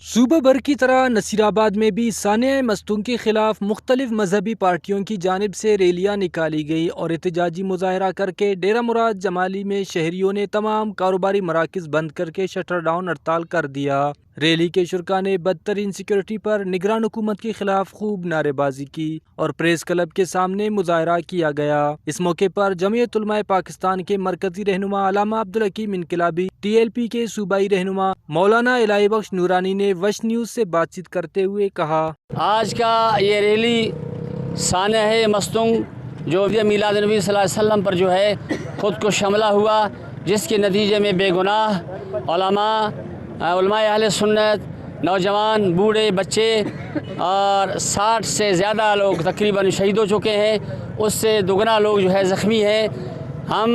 صوبہ بھر کی طرح نصیرآباد میں بھی سانحہ مستونگ کے خلاف مختلف مذہبی پارٹیوں کی جانب سے ریلیاں نکالی گئی اور احتجاجی مظاہرہ کر کے ڈیرہ مراد جمالی میں شہریوں نے تمام کاروباری مراکز بند کر کے شٹر ڈاؤن ہڑتال کر دیا۔ ریلی کے شرکاء نے بدترین سیکورٹی پر نگران حکومت کے خلاف خوب نعرے بازی کی اور پریس کلب کے سامنے مظاہرہ کیا گیا۔ اس موقع پر جمعیت علماء پاکستان کے مرکزی رہنما علامہ عبدالحکیم انقلابی، ٹی ایل پی کے صوبائی رہنما مولانا الہی بخش نورانی نے وش نیوز سے بات چیت کرتے ہوئے کہا، آج کا یہ ریلی سانحہ مستونگ جو میلاد نبی صلی اللہ علیہ وسلم پر جو ہے خود کو شاملہ ہوا، جس کے نتیجے میں بے گناہ علماء اہل سنت، نوجوان، بوڑھے، بچے اور 60 سے زیادہ لوگ تقریباً شہید ہو چکے ہیں، اس سے دوگنا لوگ جو ہے زخمی ہیں۔ ہم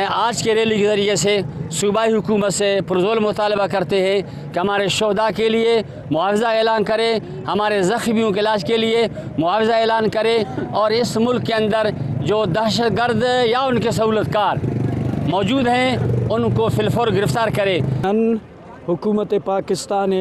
آج کے ریلی کے ذریعے سے صوبائی حکومت سے پرزور مطالبہ کرتے ہیں کہ ہمارے شہداء کے لیے معاوضہ اعلان کرے، ہمارے زخمیوں کے علاج کے لیے معاوضہ اعلان کرے، اور اس ملک کے اندر جو دہشت گرد یا ان کے سہولت کار موجود ہیں ان کو فی الفور گرفتار کرے۔ حکومت پاکستان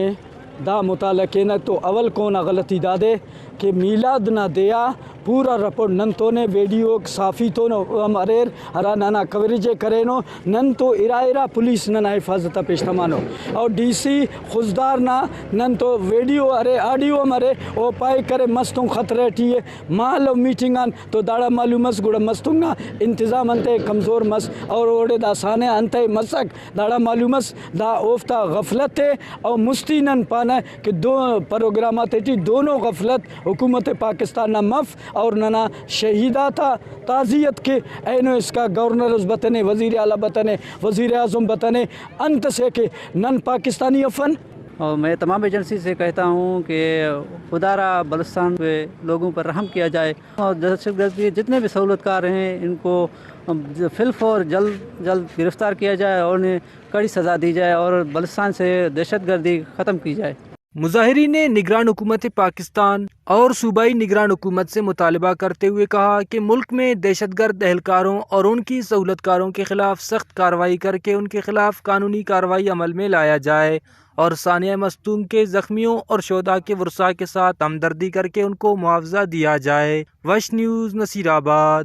دا مطالعہ نہ تو اول کونا غلطی دادے کہ میلاد نہ دیا پورا رپورٹ نن تو نے ویڈیو صافی تو ہمارے ہرا نانا کوریج کرے نو نن تو ارا پولیس نہ حفاظت پیشتمانو اور ڈی سی خزدار نہ نن تو ویڈیو ارے آڈیو ہمارے او پائے کرے مستوں خطرے ٹھیے مال میٹنگان تو داڑا معلومس گڑا مستوں انتظام انتے کمزور مس اور اوڑے دا سانے انتے مسک داڑا معلومس دا اوفتا غفلت ہے اور مستینن پانا کہ دو پروگرامات تھی دونوں غفلت حکومت پاکستان نہ مف اور ننا شہیدہ تھا تعزیت کے اینو اس کا گورنر اس بتنے، وزیر اعلیٰ بتنے، وزیر اعظم بتنے، انت سے کہ نن پاکستانی افن۔ اور میں تمام ایجنسی سے کہتا ہوں کہ خدا را بلوچستان کے لوگوں پر رحم کیا جائے اور دہشت گرد کے جتنے بھی سہولت کار ہیں ان کو فی الفور جلد گرفتار کیا جائے اور انہیں کڑی سزا دی جائے اور بلوچستان سے دہشت گردی ختم کی جائے۔ مظاہرین نے نگران حکومت پاکستان اور صوبائی نگران حکومت سے مطالبہ کرتے ہوئے کہا کہ ملک میں دہشت گرد اہلکاروں اور ان کی سہولت کاروں کے خلاف سخت کارروائی کر کے ان کے خلاف قانونی کارروائی عمل میں لایا جائے اور سانحہ مستونگ کے زخمیوں اور شہداء کے ورثاء کے ساتھ ہمدردی کر کے ان کو معاوضہ دیا جائے۔ وش نیوز، نصیرآباد۔